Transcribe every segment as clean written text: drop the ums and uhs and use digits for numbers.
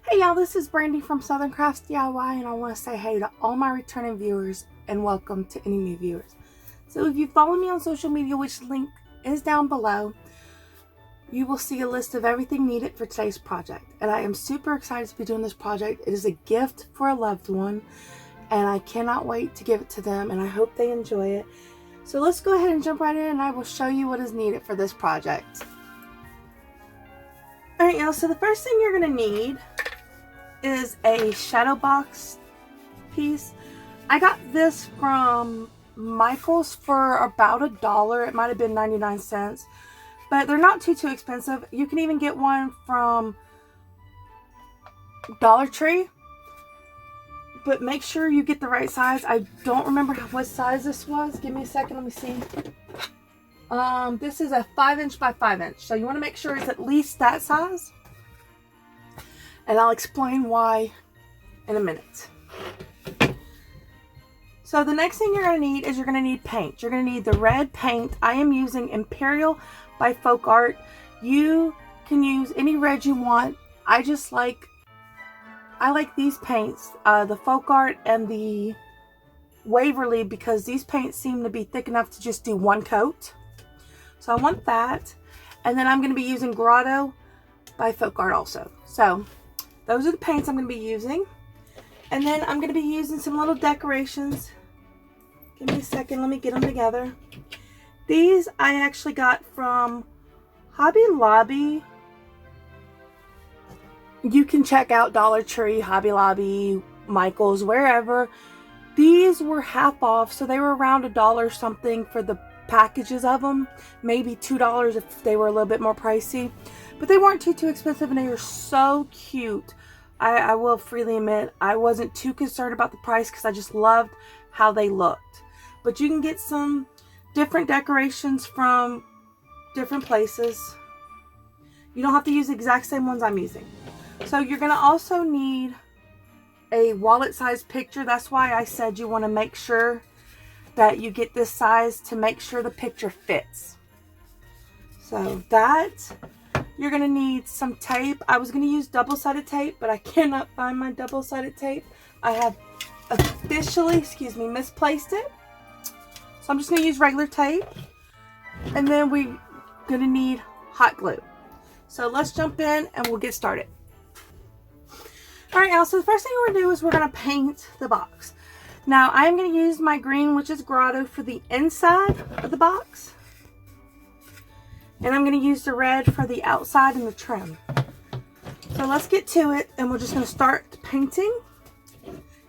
Hey y'all, this is Brandy from Southern Crafts DIY, and I want to say hey to all my returning viewers and welcome to any new viewers. So if you follow me on social media, which link is down below, you will see a list of everything needed for today's project. And I am super excited to be doing this project. It is a gift for a loved one, and I cannot wait to give it to them, and I hope they enjoy it. So let's go ahead and jump right in, and I will show you what is needed for this project. Alright y'all, so the first thing you're going to need is a shadow box piece. I got this from Michael's for about $1. It might have been 99 cents, but they're not too expensive. You can even get one from Dollar Tree, but make sure you get the right size. I don't remember what size this was. Give me a second, let me see. This is a 5" by 5", so you want to make sure it's at least that size. And I'll explain why in a minute. So the next thing you're going to need is you're going to need paint. You're going to need the red paint. I am using Imperial by Folk Art. You can use any red you want. I like these paints, the Folk Art and the Waverly, because these paints seem to be thick enough to just do one coat. So I want that. And then I'm going to be using Grotto by Folk Art also. So those are the paints I'm going to be using. And then I'm going to be using some little decorations. Give me a second, let me get them together. These I actually got from Hobby Lobby. You can check out Dollar Tree, Hobby Lobby, Michael's, wherever. These were half off, so they were around $1 something for the packages of them. Maybe $2 if they were a little bit more pricey. But they weren't too expensive, and they were so cute. I will freely admit I wasn't too concerned about the price because I just loved how they looked. But you can get some different decorations from different places. You don't have to use the exact same ones I'm using. So you're going to also need a wallet size picture. That's why I said you want to make sure that you get this size to make sure the picture fits. So that. You're going to need some tape. I was going to use double-sided tape, but I cannot find my double-sided tape. I have officially, misplaced it. So I'm just going to use regular tape. And then we're going to need hot glue. So let's jump in and we'll get started. Alright, y'all, so the first thing we're going to do is we're going to paint the box. Now, I'm going to use my green, which is Grotto, for the inside of the box. And I'm going to use the red for the outside and the trim. So let's get to it, and we're just going to start painting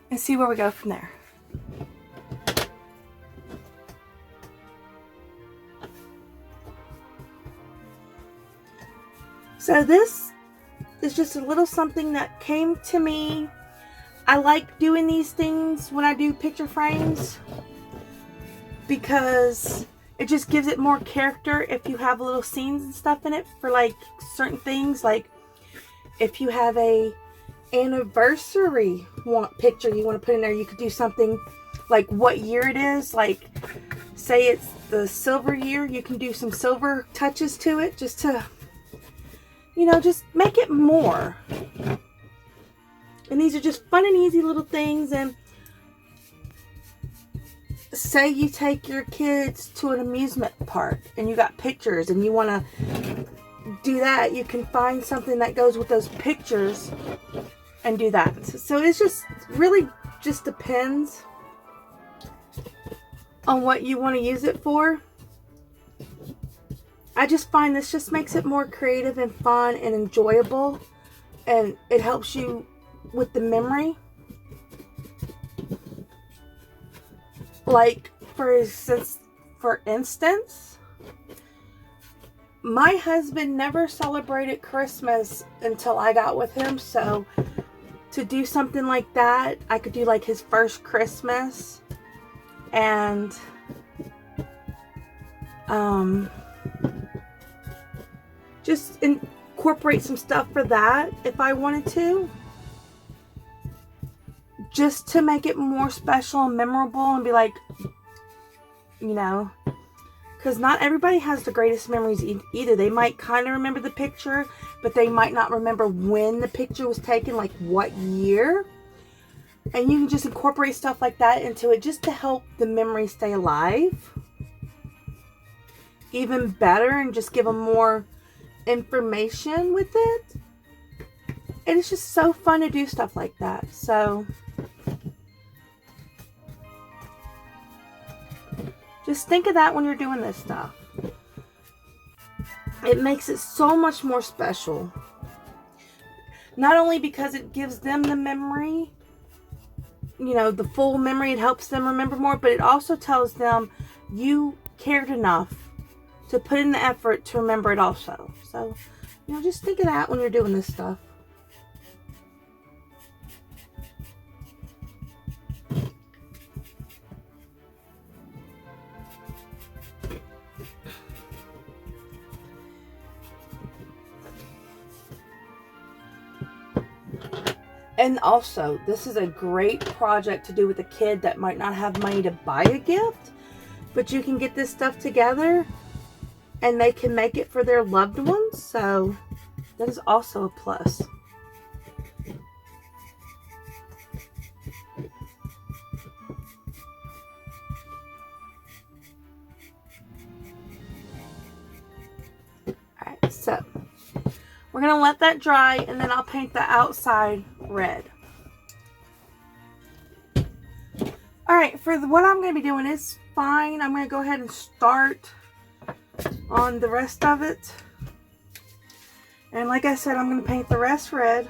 and see where we go from there. So this is just a little something that came to me. I like doing these things when I do picture frames because it just gives it more character if you have little scenes and stuff in it for like certain things. Like if you have a anniversary picture you want to put in there, you could do something like what year it is. Like say it's the silver year, you can do some silver touches to it just to, just make it more. And these are just fun and easy little things. And say you take your kids to an amusement park and you got pictures and you want to do that, you can find something that goes with those pictures and do that. So it's just really just depends on what you want to use it for. I just find this just makes it more creative and fun and enjoyable, and it helps you with the memory. Like, for instance, my husband never celebrated Christmas until I got with him. So to do something like that, I could do like his first Christmas and just incorporate some stuff for that if I wanted to. Just to make it more special and memorable and be like, because not everybody has the greatest memories either. They might kind of remember the picture, but they might not remember when the picture was taken, like what year. And you can just incorporate stuff like that into it just to help the memory stay alive even better and just give them more information with it. And it's just so fun to do stuff like that. So just think of that when you're doing this stuff. It makes it so much more special. Not only because it gives them the memory, you know, the full memory, it helps them remember more, but it also tells them you cared enough to put in the effort to remember it also. So, you know, just think of that when you're doing this stuff. And also, this is a great project to do with a kid that might not have money to buy a gift, but you can get this stuff together and they can make it for their loved ones. So that is also a plus. Alright, so we're going to let that dry and then I'll paint the outside red. Alright, for what I'm going to be doing is fine. I'm going to go ahead and start on the rest of it. And like I said, I'm going to paint the rest red.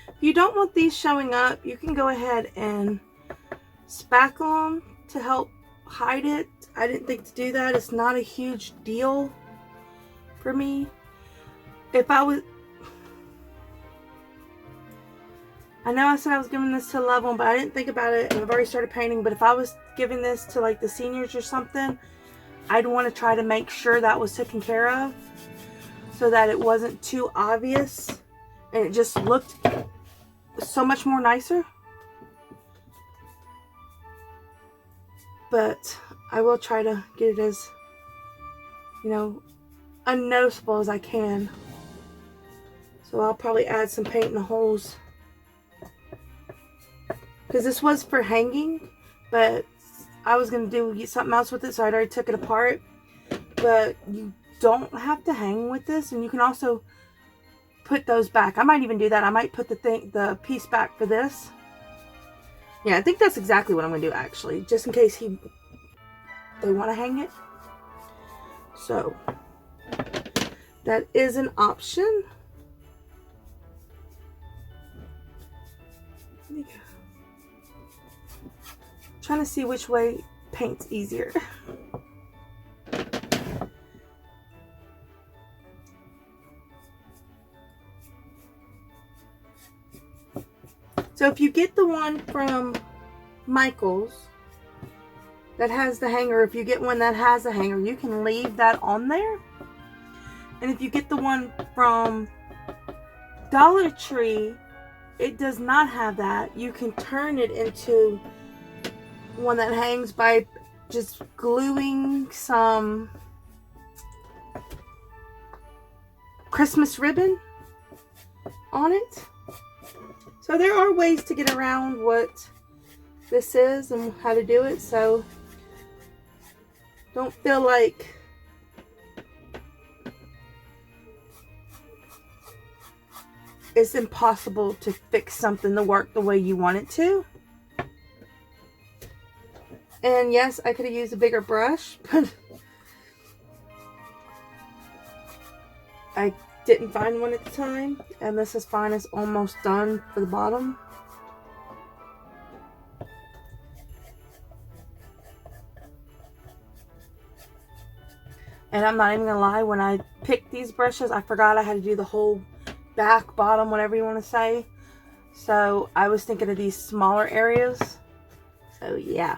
If you don't want these showing up, you can go ahead and spackle them to help hide it. I didn't think to do that. It's not a huge deal for me. If I was... I know I said I was giving this to a loved one, but I didn't think about it, and I've already started painting. But if I was giving this to like the seniors or something, I'd want to try to make sure that was taken care of so that it wasn't too obvious and it just looked so much more nicer. But I will try to get it as, you know, unnoticeable as I can. So I'll probably add some paint in the holes, because this was for hanging, but I was going to do something else with it, so I already took it apart. But you don't have to hang with this, and you can also put those back. I might even do that. I might put the piece back for this. Yeah, I think that's exactly what I'm going to do, actually, just in case they want to hang it. So that is an option. Trying to see which way paint's easier. So if you get the one from Michaels that has the hanger, if you get one that has a hanger, you can leave that on there. And if you get the one from Dollar Tree, it does not have that. You can turn it into one that hangs by just gluing some Christmas ribbon on it. So there are ways to get around what this is and how to do it. So don't feel like it's impossible to fix something to work the way you want it to. And yes, I could have used a bigger brush, but I didn't find one at the time. And this is fine. It's almost done for the bottom. And I'm not even gonna lie, when I picked these brushes, I forgot I had to do the whole back, bottom, whatever you want to say. So I was thinking of these smaller areas. So yeah.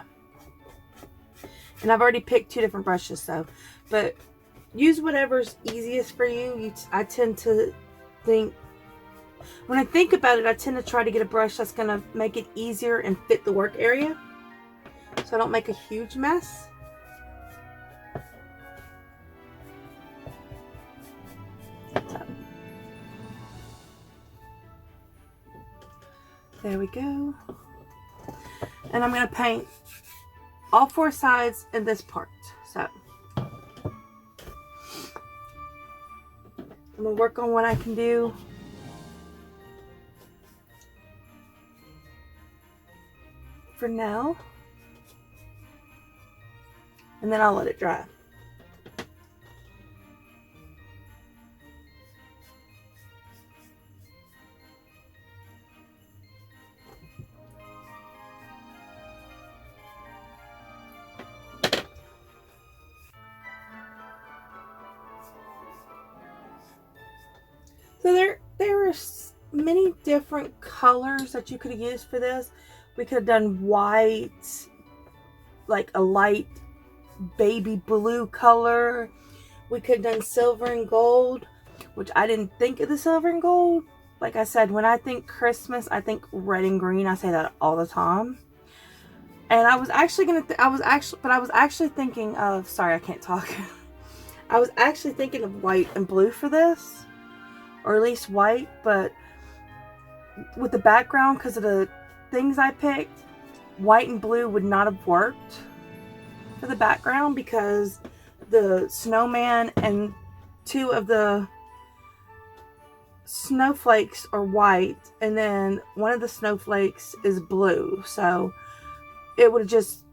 And I've already picked 2 different brushes, so. But use whatever's easiest for you. I tend to think, when I think about it, I tend to try to get a brush that's going to make it easier and fit the work area, so I don't make a huge mess. So, there we go. And I'm going to paint all 4 sides in this part. So I'm going to work on what I can do. For now, and then I'll let it dry. So there are many different colors that you could have used for this. We could have done white, like a light baby blue color. We could have done silver and gold, which I didn't think of the silver and gold. Like I said, when I think Christmas, I think red and green. I say that all the time. And I was actually thinking of, sorry, I can't talk. I was actually thinking of white and blue for this, or at least white, but with the background, because of the things I picked, white and blue would not have worked for the background, because the snowman and 2 of the snowflakes are white, and then one of the snowflakes is blue, so it would have just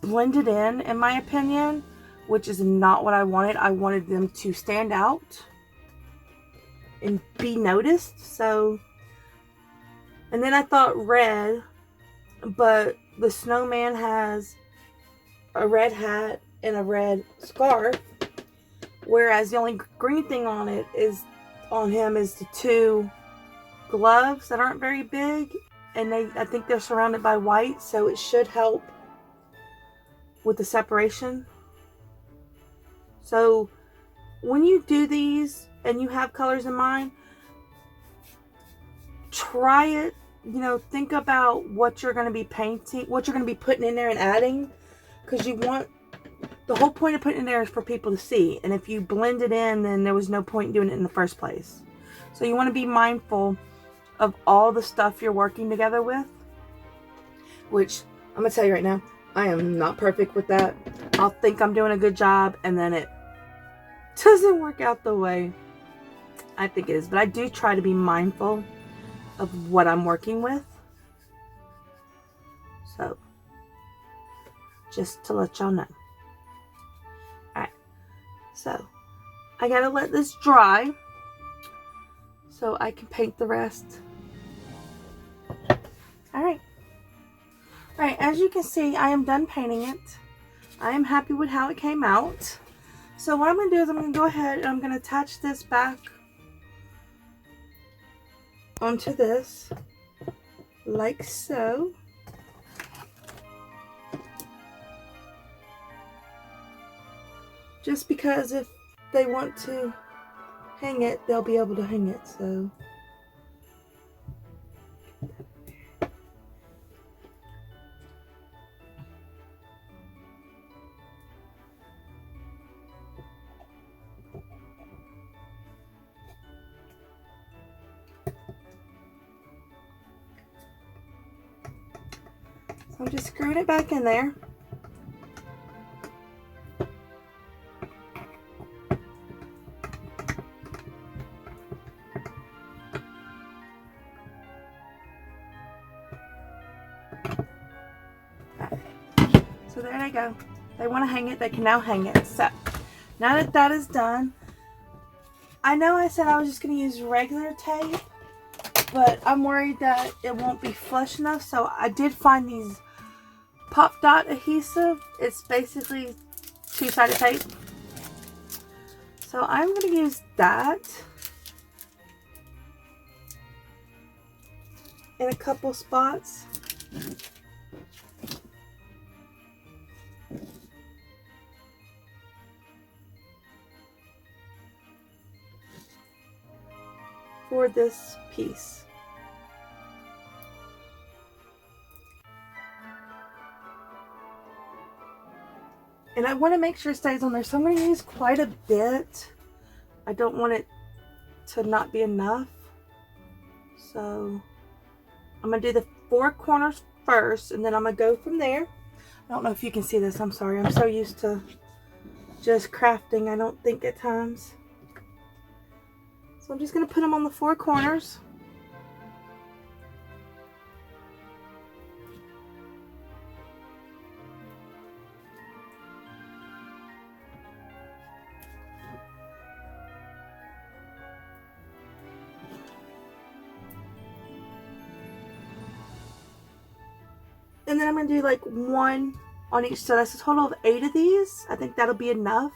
blended in my opinion, which is not what I wanted. I wanted them to stand out and be noticed. So, and then I thought red, but the snowman has a red hat and a red scarf, whereas the only green thing on him is the 2 gloves that aren't very big, and I think they're surrounded by white, so it should help with the separation. So when you do these and you have colors in mind, try it, think about what you're going to be painting, what you're going to be putting in there and adding, because the whole point of putting it in there is for people to see, and if you blend it in, then there was no point in doing it in the first place. So you want to be mindful of all the stuff you're working together with, which I'm going to tell you right now, I am not perfect with that. I'll think I'm doing a good job, and then it doesn't work out the way I think it is. But I do try to be mindful of what I'm working with. So, just to let y'all know. Alright, so I gotta let this dry so I can paint the rest. Alright. Alright, as you can see, I am done painting it. I am happy with how it came out. So what I'm going to do is I'm going to go ahead and I'm going to attach this back onto this, like so. Just because if they want to hang it, they'll be able to hang it, so. I'm just screwing it back in there. So there they go. They want to hang it, they can now hang it. So now that that is done, I know I said I was just going to use regular tape, but I'm worried that it won't be flush enough, so I did find these Pop Dot adhesive. It's basically 2-sided tape. So I'm going to use that. in a couple spots. For this piece. And I want to make sure it stays on there, so I'm going to use quite a bit. I don't want it to not be enough. So I'm going to do the 4 corners first, and then I'm going to go from there. I don't know if you can see this. I'm sorry. I'm so used to just crafting, I don't think at times. So I'm just going to put them on the 4 corners. And then I'm going to do like 1 on each side. That's a total of 8 of these. I think that'll be enough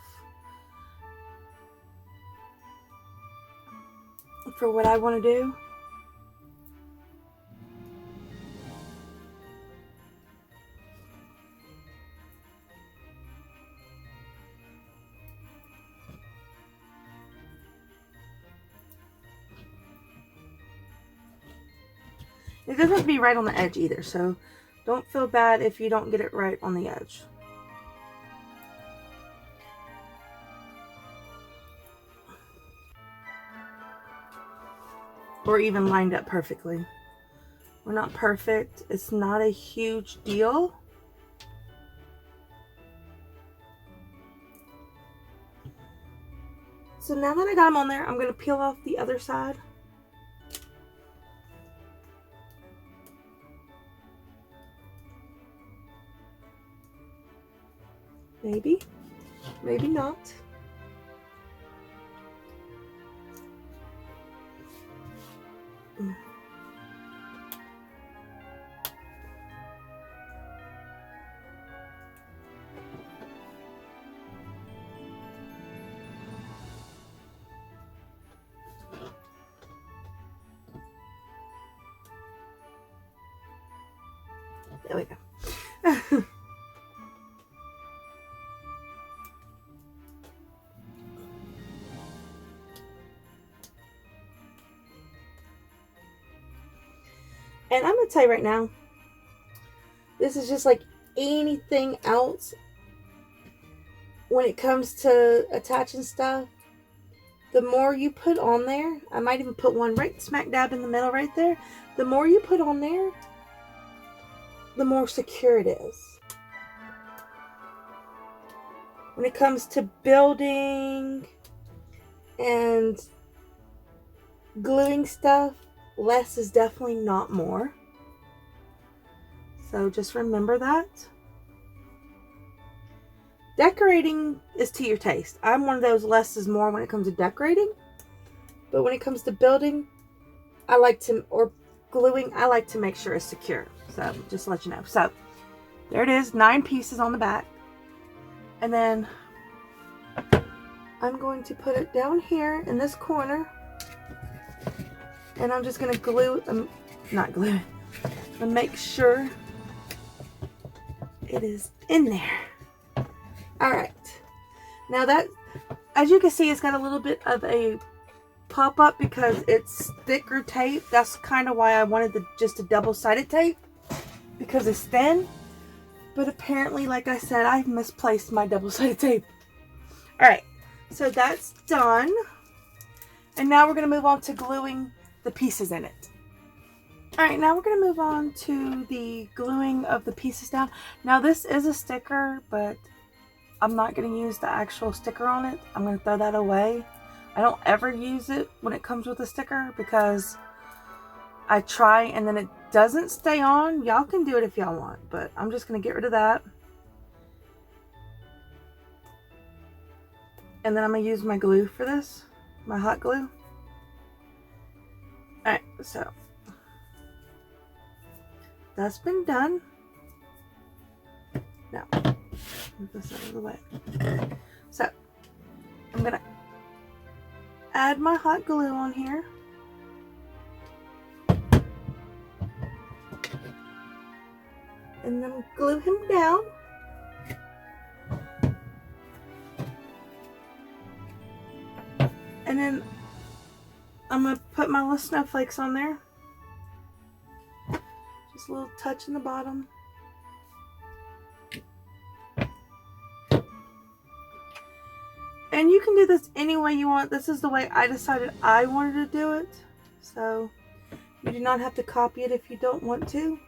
for what I want to do. It doesn't have to be right on the edge either, so don't feel bad if you don't get it right on the edge. Or even lined up perfectly. We're not perfect. It's not a huge deal. So now that I got them on there, I'm going to peel off the other side. Maybe, maybe not. There we go. And I'm going to tell you right now, this is just like anything else when it comes to attaching stuff. The more you put on there, I might even put one right smack dab in the middle right there. The more you put on there, the more secure it is. When it comes to building and gluing stuff, less is definitely not more. So just remember that. Decorating is to your taste. I'm one of those less is more when it comes to decorating. But when it comes to building, I like to, or gluing, I like to make sure it's secure. So just to let you know. So there it is, 9 pieces on the back. And then I'm going to put it down here in this corner. And I'm just going to glue, not glue it, and make sure it is in there. Alright. Now that, as you can see, it's got a little bit of a pop-up because it's thicker tape. That's kind of why I wanted just a double-sided tape, because it's thin. But apparently, like I said, I've misplaced my double-sided tape. Alright, so that's done. And now we're going to move on to gluing the pieces in it. Alright, now we're going to move on to the gluing of the pieces down. Now this is a sticker, but I'm not going to use the actual sticker on it. I'm going to throw that away. I don't ever use it when it comes with a sticker because I try and then it doesn't stay on. Y'all can do it if y'all want, but I'm just going to get rid of that. And then I'm going to use my glue for this, my hot glue. Alright, so that's been done. Now, move this out of the way. So, I'm going to add my hot glue on here. and then glue him down. And then I'm going to put my little snowflakes on there. Just a little touch in the bottom. And you can do this any way you want. This is the way I decided I wanted to do it. So you do not have to copy it if you don't want to.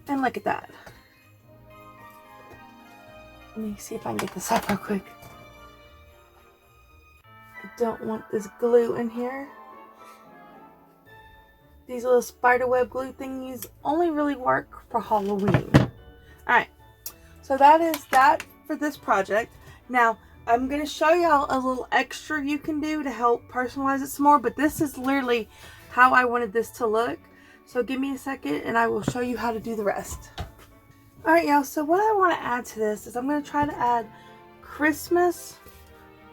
And look at that. Let me see if I can get this up real quick. I don't want this glue in here. These little spiderweb glue thingies only really work for Halloween. Alright, so that is that for this project. Now, I'm going to show y'all a little extra you can do to help personalize it some more, but this is literally how I wanted this to look. So give me a second and I will show you how to do the rest. Alright y'all, so what I want to add to this is I'm going to try to add Christmas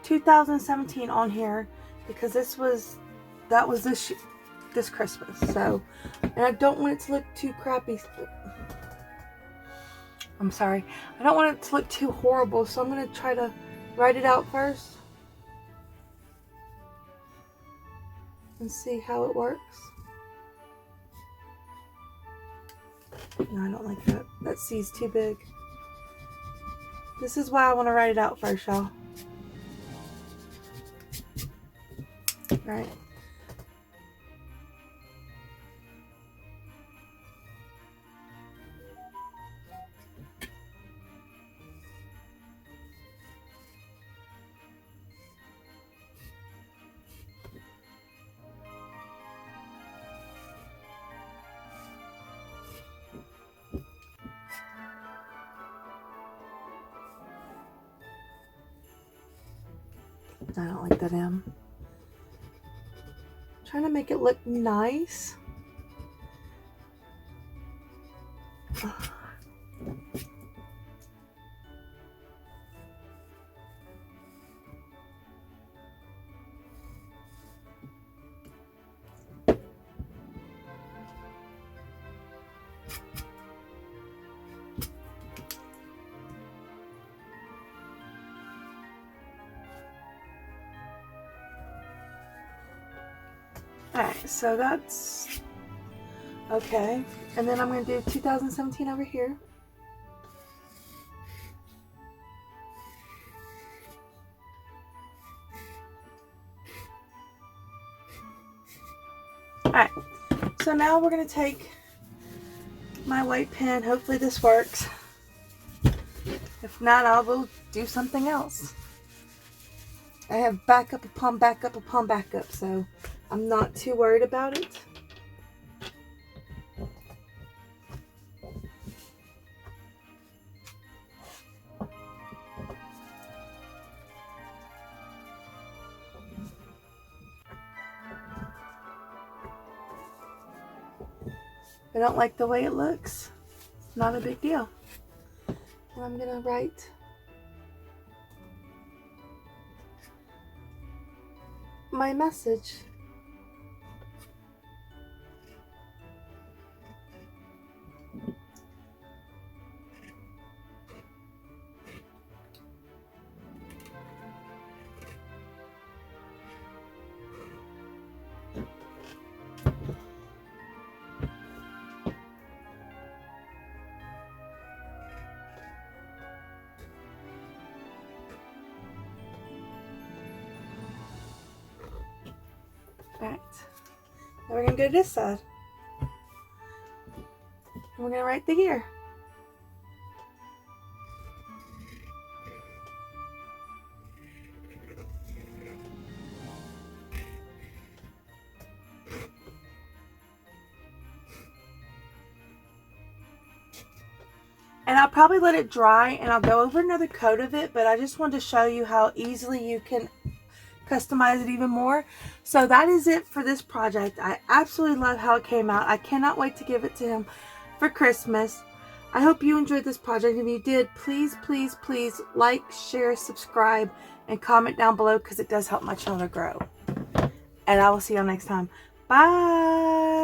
2017 on here, because that was this Christmas. So, and I don't want it to look too crappy. I'm sorry. I don't want it to look too horrible, so I'm going to try to write it out first and see how it works. No, I don't like that. That C's too big. This is why I want to write it out first, y'all. Right. I don't like that M. Trying to make it look nice. Alright, so that's okay. And then I'm going to do 2017 over here. Alright, so now we're going to take my white pen. Hopefully this works. If not, I will do something else. I have backup upon backup upon backup, so I'm not too worried about it. If I don't like the way it looks, not a big deal. And I'm gonna write my message. Alright, now we're going to go to this side. And we're going to write the year. And I'll probably let it dry and I'll go over another coat of it, but I just wanted to show you how easily you can customize it even more. So that is it for this project. I absolutely love how it came out. I cannot wait to give it to him for Christmas. I hope you enjoyed this project. If you did, please, please, please like, share, subscribe, and comment down below because it does help my channel grow. And I will see y'all next time. Bye!